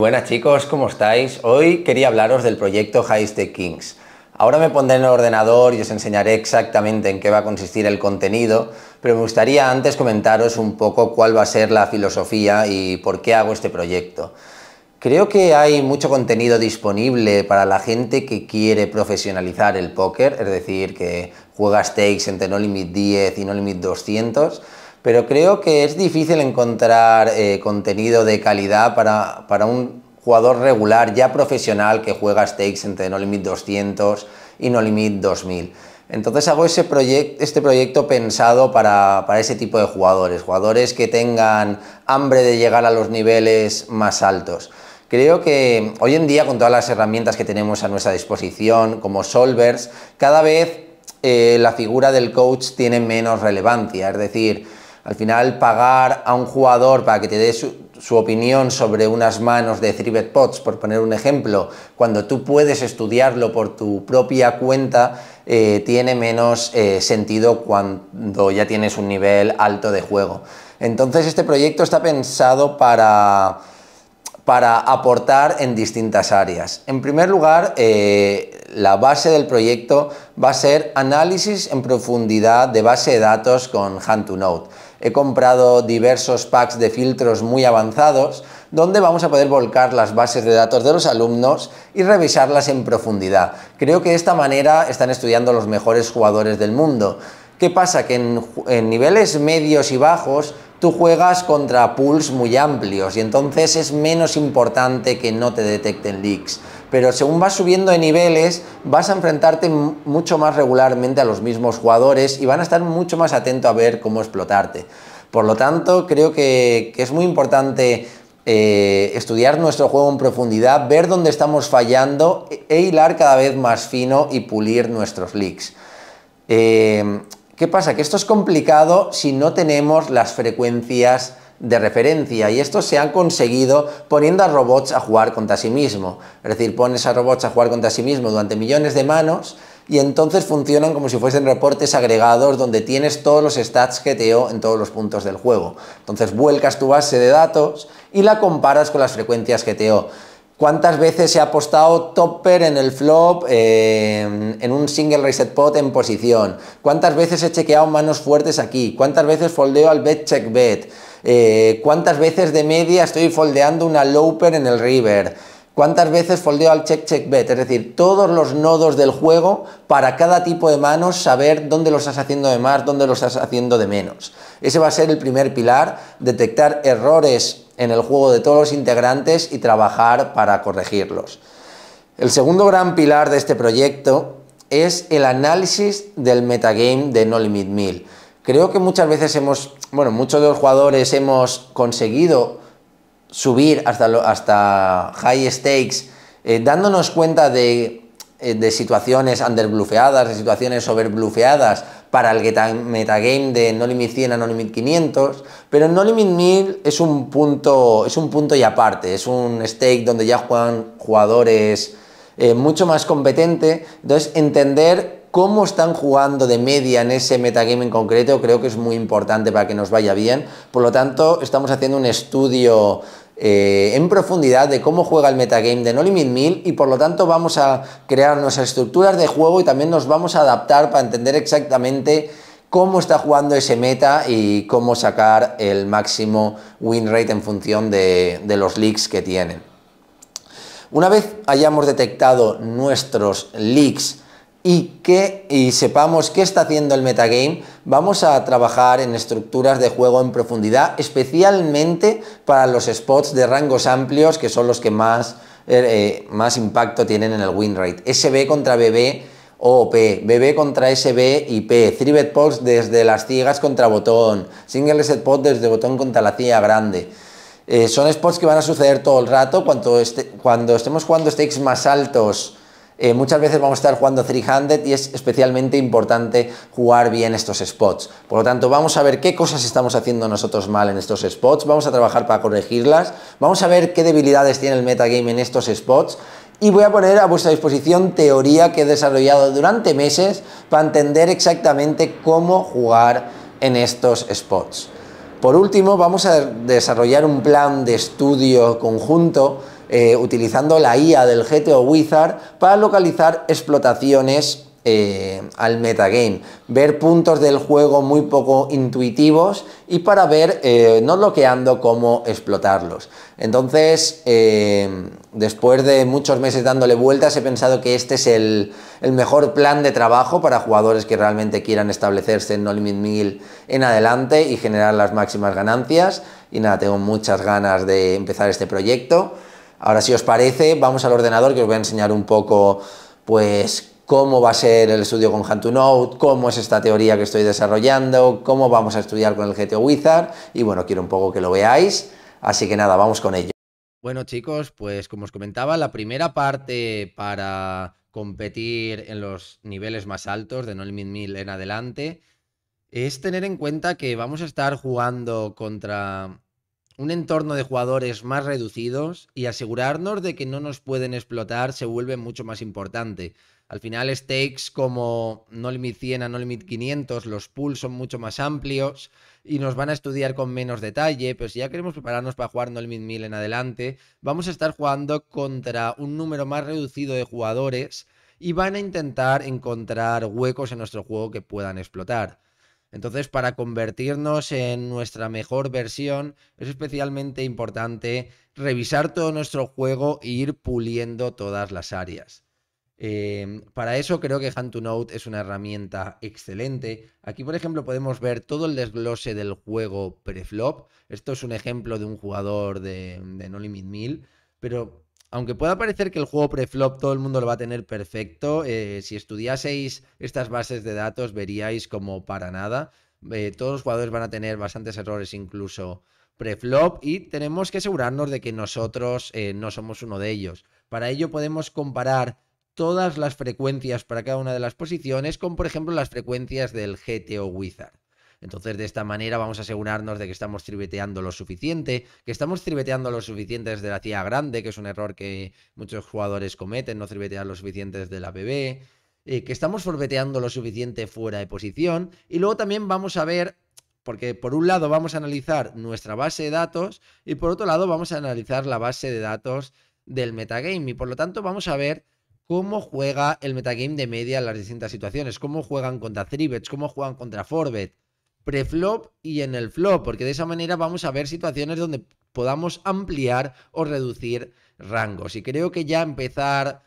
Buenas chicos, ¿cómo estáis? Hoy quería hablaros del proyecto High Stake Kings. Ahora me pondré en el ordenador y os enseñaré exactamente en qué va a consistir el contenido, pero me gustaría antes comentaros un poco cuál va a ser la filosofía y por qué hago este proyecto. Creo que hay mucho contenido disponible para la gente que quiere profesionalizar el póker, es decir, que juega stakes entre No Limit 10 y No Limit 200, pero creo que es difícil encontrar contenido de calidad para un jugador regular ya profesional que juega stakes entre No Limit 200 y No Limit 2000. Entonces hago este proyecto pensado para ese tipo de jugadores que tengan hambre de llegar a los niveles más altos. Creo que hoy en día, con todas las herramientas que tenemos a nuestra disposición, como solvers, cada vez la figura del coach tiene menos relevancia. Es decir, al final pagar a un jugador para que te dé su opinión sobre unas manos de 3-bet pots, por poner un ejemplo, cuando tú puedes estudiarlo por tu propia cuenta, tiene menos sentido cuando ya tienes un nivel alto de juego. Entonces este proyecto está pensado para aportar en distintas áreas. En primer lugar, la base del proyecto va a ser análisis en profundidad de base de datos con Hand2Node. He comprado diversos packs de filtros muy avanzados donde vamos a poder volcar las bases de datos de los alumnos y revisarlas en profundidad. Creo que de esta manera están estudiando los mejores jugadores del mundo. ¿Qué pasa? Que en niveles medios y bajos tú juegas contra pools muy amplios y entonces es menos importante que no te detecten leaks. Pero según vas subiendo de niveles, vas a enfrentarte mucho más regularmente a los mismos jugadores y van a estar mucho más atentos a ver cómo explotarte. Por lo tanto, creo que es muy importante estudiar nuestro juego en profundidad, ver dónde estamos fallando e hilar cada vez más fino y pulir nuestros leaks. ¿Qué pasa? Que esto es complicado si no tenemos las frecuencias de referencia, y esto se ha conseguido poniendo a robots a jugar contra sí mismo. Es decir, pones a robots a jugar contra sí mismo durante millones de manos y entonces funcionan como si fuesen reportes agregados donde tienes todos los stats GTO en todos los puntos del juego. Entonces vuelcas tu base de datos y la comparas con las frecuencias GTO. ¿Cuántas veces se ha apostado topper en el flop en un single reset pot en posición? ¿Cuántas veces he chequeado manos fuertes aquí? ¿Cuántas veces foldeo al bet check bet? ¿Cuántas veces de media estoy foldeando una low-pair en el river? ¿Cuántas veces foldeo al check check bet? Es decir, todos los nodos del juego para cada tipo de manos, saber dónde lo estás haciendo de más, dónde lo estás haciendo de menos. Ese va a ser el primer pilar: detectar errores en el juego de todos los integrantes y trabajar para corregirlos. El segundo gran pilar de este proyecto es el análisis del metagame de No Limit 1000. Creo que muchas veces muchos de los jugadores hemos conseguido subir hasta high stakes dándonos cuenta de situaciones underbluffeadas, de situaciones overbluffeadas para el metagame de No Limit 100 a No Limit 500, pero en No Limit 1000 es un punto y aparte, es un stake donde ya juegan jugadores mucho más competentes. Entonces, entender cómo están jugando de media en ese metagame en concreto creo que es muy importante para que nos vaya bien. Por lo tanto, estamos haciendo un estudio en profundidad de cómo juega el metagame de No Limit 1000 y por lo tanto vamos a crear nuestras estructuras de juego y también nos vamos a adaptar para entender exactamente cómo está jugando ese meta y cómo sacar el máximo win rate en función de los leaks que tienen. Una vez hayamos detectado nuestros leaks y sepamos qué está haciendo el metagame, vamos a trabajar en estructuras de juego en profundidad, especialmente para los spots de rangos amplios, que son los que más impacto tienen en el win rate. SB contra BB o OP, BB contra SB y P, 3-bet pots desde las ciegas contra botón, single reset pot desde botón contra la ciega grande. Son spots que van a suceder todo el rato. Cuando estemos jugando stakes más altos, muchas veces vamos a estar jugando 300 y es especialmente importante jugar bien estos spots. Por lo tanto, vamos a ver qué cosas estamos haciendo nosotros mal en estos spots, vamos a trabajar para corregirlas, vamos a ver qué debilidades tiene el metagame en estos spots y voy a poner a vuestra disposición teoría que he desarrollado durante meses para entender exactamente cómo jugar en estos spots. Por último, vamos a desarrollar un plan de estudio conjunto utilizando la IA del GTO Wizard para localizar explotaciones al metagame, ver puntos del juego muy poco intuitivos y para ver, no bloqueando, cómo explotarlos. Entonces, después de muchos meses dándole vueltas, he pensado que este es el mejor plan de trabajo para jugadores que realmente quieran establecerse en No Limit 1000 en adelante y generar las máximas ganancias. Y nada, tengo muchas ganas de empezar este proyecto. Ahora, si os parece, vamos al ordenador, que os voy a enseñar un poco, pues, cómo va a ser el estudio con Hand2Node, cómo es esta teoría que estoy desarrollando, cómo vamos a estudiar con el GTO Wizard, y bueno, quiero un poco que lo veáis, así que nada, vamos con ello. Bueno, chicos, pues como os comentaba, la primera parte para competir en los niveles más altos de No Limit 1000 en adelante es tener en cuenta que vamos a estar jugando contra un entorno de jugadores más reducidos y asegurarnos de que no nos pueden explotar se vuelve mucho más importante. Al final, stakes como No Limit 100 a No Limit 500, los pools son mucho más amplios y nos van a estudiar con menos detalle, pero si ya queremos prepararnos para jugar No Limit 1000 en adelante, vamos a estar jugando contra un número más reducido de jugadores y van a intentar encontrar huecos en nuestro juego que puedan explotar. Entonces, para convertirnos en nuestra mejor versión, es especialmente importante revisar todo nuestro juego e ir puliendo todas las áreas. Para eso creo que Hand2Node es una herramienta excelente. Aquí, por ejemplo, podemos ver todo el desglose del juego preflop. Esto es un ejemplo de un jugador de No Limit 1000, pero aunque pueda parecer que el juego preflop todo el mundo lo va a tener perfecto, si estudiaseis estas bases de datos veríais como para nada. Todos los jugadores van a tener bastantes errores incluso preflop y tenemos que asegurarnos de que nosotros no somos uno de ellos. Para ello podemos comparar todas las frecuencias para cada una de las posiciones con, por ejemplo, las frecuencias del GTO Wizard. Entonces, de esta manera vamos a asegurarnos de que estamos tribeteando lo suficiente, que estamos tribeteando lo suficiente desde la CIA grande, que es un error que muchos jugadores cometen, no tribetear lo suficiente desde la BB, que estamos forbeteando lo suficiente fuera de posición, y luego también vamos a ver, porque por un lado vamos a analizar nuestra base de datos y por otro lado vamos a analizar la base de datos del metagame, y por lo tanto vamos a ver cómo juega el metagame de media en las distintas situaciones, cómo juegan contra 3-bets, cómo juegan contra 4-bet, preflop y en el flop, porque de esa manera vamos a ver situaciones donde podamos ampliar o reducir rangos. Y creo que ya empezar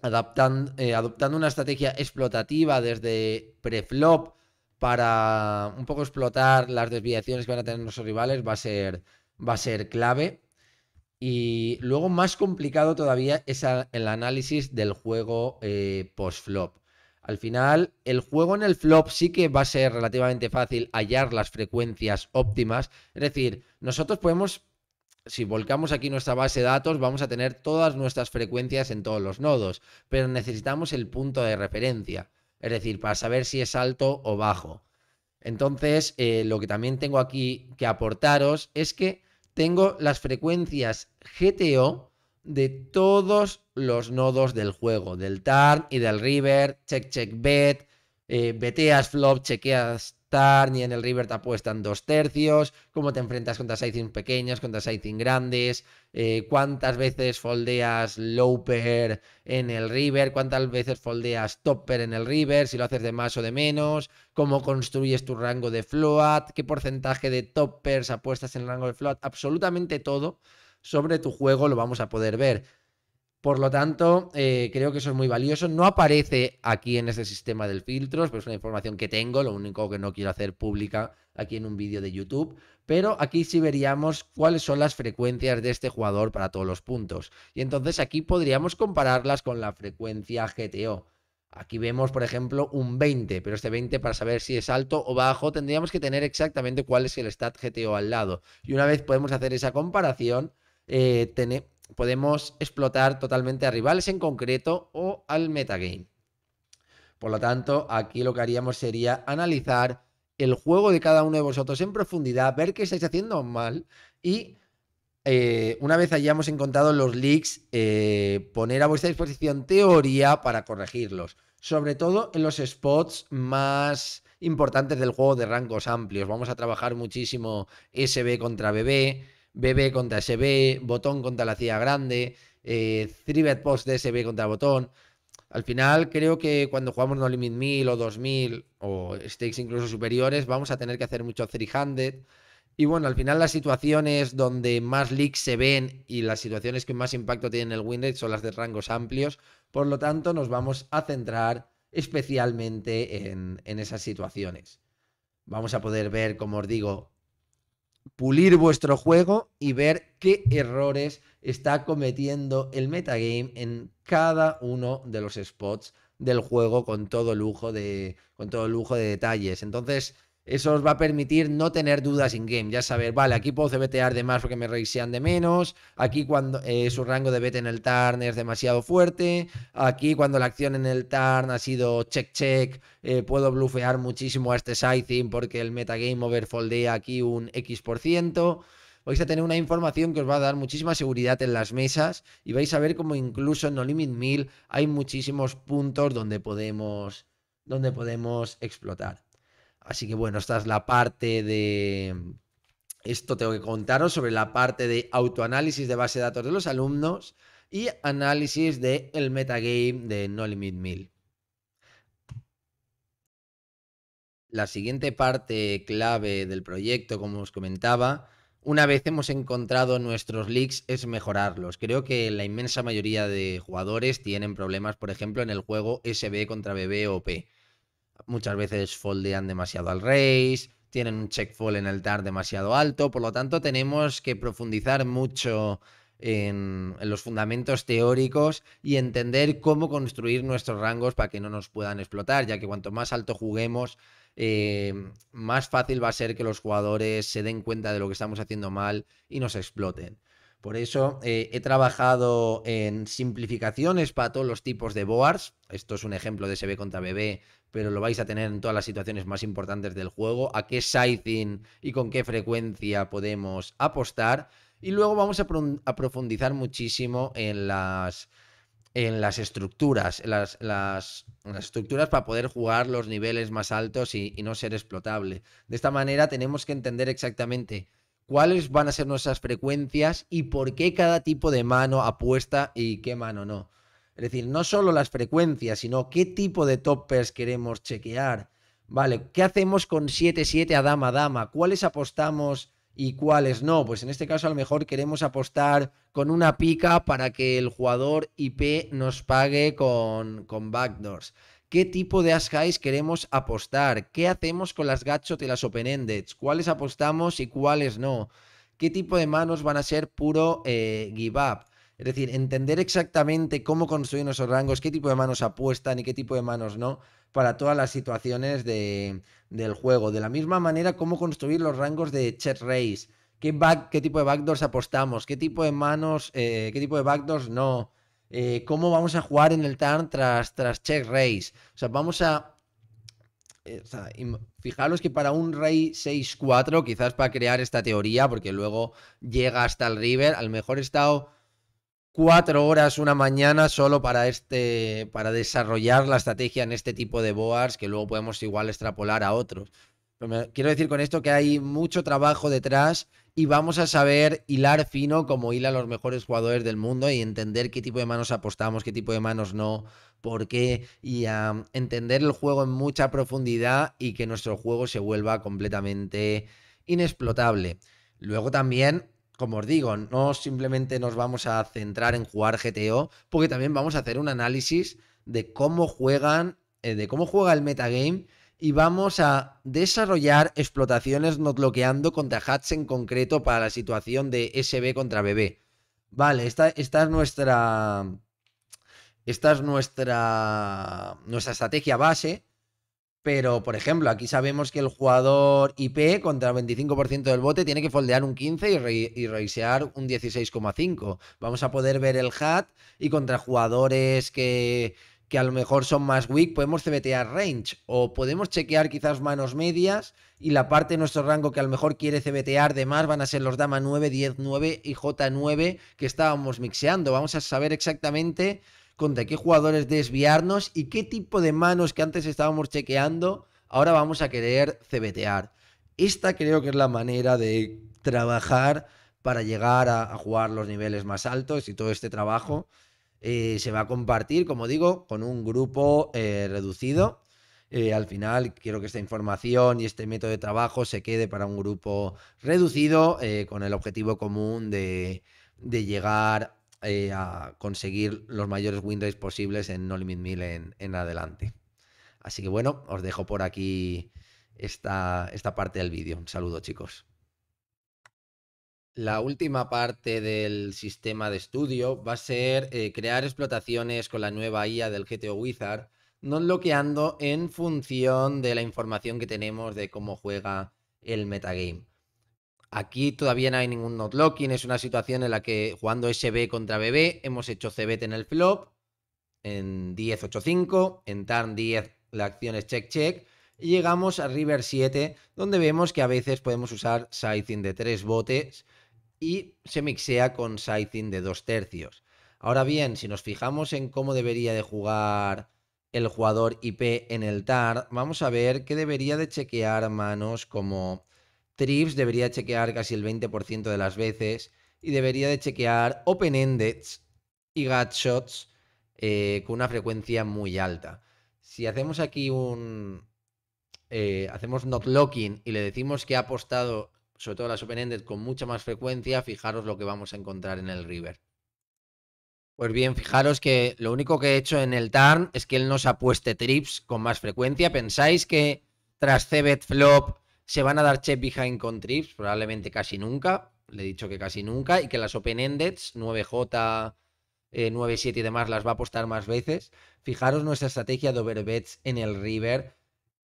adoptando una estrategia explotativa desde preflop para un poco explotar las desviaciones que van a tener nuestros rivales va a ser clave. Y luego más complicado todavía es el análisis del juego post-flop. Al final, el juego en el flop sí que va a ser relativamente fácil hallar las frecuencias óptimas. Es decir, nosotros podemos, si volcamos aquí nuestra base de datos, vamos a tener todas nuestras frecuencias en todos los nodos, pero necesitamos el punto de referencia. Es decir, para saber si es alto o bajo. Entonces, lo que también tengo aquí que aportaros es que tengo las frecuencias GTO de todos los nodos del juego, del turn y del river, check, bet, beteas flop, chequeas turn y en el river te apuestan 2/3, cómo te enfrentas contra sizing pequeños, contra sizing grandes, cuántas veces foldeas low pair en el river, cuántas veces foldeas top pair en el river, si lo haces de más o de menos, cómo construyes tu rango de float, qué porcentaje de top pairs apuestas en el rango de float, absolutamente todo sobre tu juego lo vamos a poder ver. Por lo tanto, creo que eso es muy valioso. No aparece aquí en este sistema del filtros, pero es una información que tengo, lo único que no quiero hacer pública aquí en un vídeo de YouTube. Pero aquí sí veríamos cuáles son las frecuencias de este jugador para todos los puntos. Y entonces aquí podríamos compararlas con la frecuencia GTO. Aquí vemos, por ejemplo, un 20, pero este 20 para saber si es alto o bajo tendríamos que tener exactamente cuál es el stat GTO al lado. Y una vez podemos hacer esa comparación, podemos explotar totalmente a rivales en concreto o al metagame. Por lo tanto, aquí lo que haríamos sería analizar el juego de cada uno de vosotros en profundidad, ver qué estáis haciendo mal y una vez hayamos encontrado los leaks, poner a vuestra disposición teoría para corregirlos. Sobre todo en los spots más importantes del juego de rangos amplios. Vamos a trabajar muchísimo SB contra BB. BB contra SB, botón contra la CIA grande, 3-bet post de SB contra botón. Al final creo que cuando jugamos No Limit 1000 o 2000 o stakes incluso superiores vamos a tener que hacer mucho 300. Y bueno, al final las situaciones donde más leaks se ven y las situaciones que más impacto tienen el win rate son las de rangos amplios. Por lo tanto, nos vamos a centrar especialmente en esas situaciones. Vamos a poder ver, como os digo, pulir vuestro juego y ver qué errores está cometiendo el metagame en cada uno de los spots del juego con todo lujo de detalles. Entonces, eso os va a permitir no tener dudas in-game. Ya saber, vale, aquí puedo CBTear de más porque me reisean de menos. Aquí cuando su rango de beta en el turn es demasiado fuerte. Aquí cuando la acción en el turn ha sido check-check, puedo blufear muchísimo a este sizing porque el metagame overfoldea aquí un X%. Vais a tener una información que os va a dar muchísima seguridad en las mesas y vais a ver como incluso en No Limit 1000 hay muchísimos puntos donde podemos explotar. Así que bueno, esta es la parte de... Esto tengo que contaros sobre la parte de autoanálisis de base de datos de los alumnos y análisis del metagame de No Limit 1000. La siguiente parte clave del proyecto, como os comentaba, una vez hemos encontrado nuestros leaks, es mejorarlos. Creo que la inmensa mayoría de jugadores tienen problemas, por ejemplo, en el juego SB contra BB o P. Muchas veces foldean demasiado al raise, tienen un check fall en el TAR demasiado alto, por lo tanto tenemos que profundizar mucho en los fundamentos teóricos y entender cómo construir nuestros rangos para que no nos puedan explotar, ya que cuanto más alto juguemos, más fácil va a ser que los jugadores se den cuenta de lo que estamos haciendo mal y nos exploten. Por eso he trabajado en simplificaciones para todos los tipos de boards. Esto es un ejemplo de SB contra BB, pero lo vais a tener en todas las situaciones más importantes del juego. A qué sizing y con qué frecuencia podemos apostar. Y luego vamos a profundizar muchísimo en las estructuras, las estructuras para poder jugar los niveles más altos y no ser explotable. De esta manera tenemos que entender exactamente cuáles van a ser nuestras frecuencias y por qué cada tipo de mano apuesta y qué mano no. Es decir, no solo las frecuencias, sino qué tipo de toppers queremos chequear. Vale, ¿qué hacemos con 7-7 a dama-dama? ¿Cuáles apostamos y cuáles no? Pues en este caso a lo mejor queremos apostar con una pica para que el jugador IP nos pague con backdoors. ¿Qué tipo de as highs queremos apostar? ¿Qué hacemos con las gutshot y las open-ended? ¿Cuáles apostamos y cuáles no? ¿Qué tipo de manos van a ser puro give up? Es decir, entender exactamente cómo construir nuestros rangos, qué tipo de manos apuestan y qué tipo de manos no, para todas las situaciones del juego. De la misma manera, cómo construir los rangos de check raise, qué tipo de backdoors apostamos, qué tipo de manos, qué tipo de backdoors no, cómo vamos a jugar en el turn tras check raise. O sea, vamos a... O sea, fijaros que para un rey 6-4, quizás para crear esta teoría, porque luego llega hasta el river, a lo mejor he estado 4 horas una mañana solo para desarrollar la estrategia en este tipo de boards que luego podemos igual extrapolar a otros. Pero quiero decir con esto que hay mucho trabajo detrás y vamos a saber hilar fino como hilan los mejores jugadores del mundo y entender qué tipo de manos apostamos, qué tipo de manos no, por qué y entender el juego en mucha profundidad y que nuestro juego se vuelva completamente inexplotable. Luego también, como os digo, no simplemente nos vamos a centrar en jugar GTO, porque también vamos a hacer un análisis de cómo juega el metagame y vamos a desarrollar explotaciones not bloqueando contra hats en concreto para la situación de SB contra BB. Vale, esta es nuestra estrategia base. Pero, por ejemplo, aquí sabemos que el jugador IP contra el 25% del bote tiene que foldear un 15 y reisear un 16,5. Vamos a poder ver el hat y contra jugadores que a lo mejor son más weak podemos CBTear range o podemos chequear quizás manos medias y la parte de nuestro rango que a lo mejor quiere CBTear de más van a ser los dama 9, 10, 9 y J9 que estábamos mixeando. Vamos a saber exactamente contra qué jugadores desviarnos y qué tipo de manos que antes estábamos chequeando ahora vamos a querer CBTear. Esta creo que es la manera de trabajar para llegar a jugar los niveles más altos, y todo este trabajo se va a compartir, como digo, con un grupo reducido. Al final quiero que esta información y este método de trabajo se quede para un grupo reducido, con el objetivo común de llegar a conseguir los mayores win rates posibles en No Limit 1000 en adelante. Así que bueno, os dejo por aquí esta parte del vídeo. Un saludo, chicos. La última parte del sistema de estudio va a ser crear explotaciones con la nueva IA del GTO Wizard, no bloqueando en función de la información que tenemos de cómo juega el metagame. Aquí todavía no hay ningún not locking, es una situación en la que jugando SB contra BB hemos hecho CBT en el flop, en 10, 8, 5, en turn 10 la acción es check check, y llegamos a river 7, donde vemos que a veces podemos usar sizing de 3 botes y se mixea con sizing de 2 tercios. Ahora bien, si nos fijamos en cómo debería de jugar el jugador IP en el TAR, vamos a ver que debería de chequear manos como trips, debería chequear casi el 20% de las veces, y debería de chequear open-endeds y gutshots con una frecuencia muy alta. Si hacemos aquí hacemos not locking y le decimos que ha apostado sobre todo las open-ended con mucha más frecuencia, fijaros lo que vamos a encontrar en el river. Pues bien, fijaros que lo único que he hecho en el turn es que él nos apueste trips con más frecuencia. ¿Pensáis que tras CBET flop se van a dar check behind con trips? Probablemente casi nunca. Le he dicho que casi nunca. Y que las open-endeds, 9J, 9-7 y demás, las va a apostar más veces. Fijaros nuestra estrategia de overbets en el river.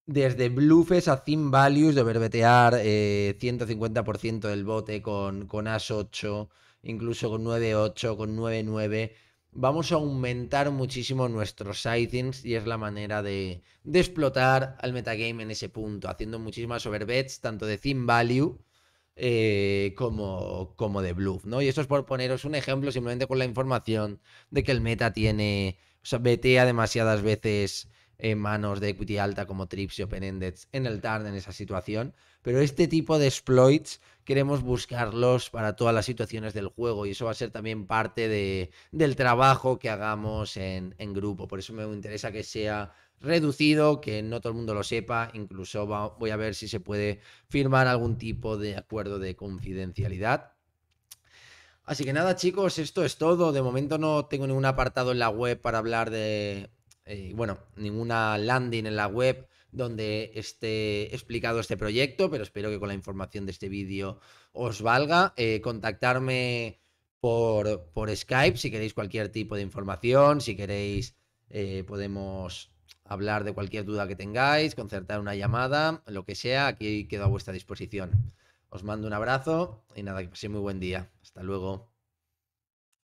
Desde bluffes a thin values de overbetear 150% del bote con As-8, incluso con 9-8, con 9-9. Vamos a aumentar muchísimo nuestros sizings y es la manera de explotar al metagame en ese punto, haciendo muchísimas overbets, tanto de thin value como de bluff, ¿no? Y esto es por poneros un ejemplo simplemente con la información de que el meta tiene, o sea, betea demasiadas veces en manos de equity alta como trips y open-ended en el turn en esa situación, pero este tipo de exploits queremos buscarlos para todas las situaciones del juego y eso va a ser también parte del trabajo que hagamos en grupo. Por eso me interesa que sea reducido, que no todo el mundo lo sepa, incluso voy a ver si se puede firmar algún tipo de acuerdo de confidencialidad. Así que nada, chicos, esto es todo. De momento no tengo ningún apartado en la web para hablar de, bueno, ninguna landing en la web donde esté explicado este proyecto, pero espero que con la información de este vídeo os valga. Contactarme por Skype si queréis cualquier tipo de información, si queréis podemos hablar de cualquier duda que tengáis, concertar una llamada, lo que sea, aquí quedo a vuestra disposición. Os mando un abrazo y nada, que paséis muy buen día. Hasta luego.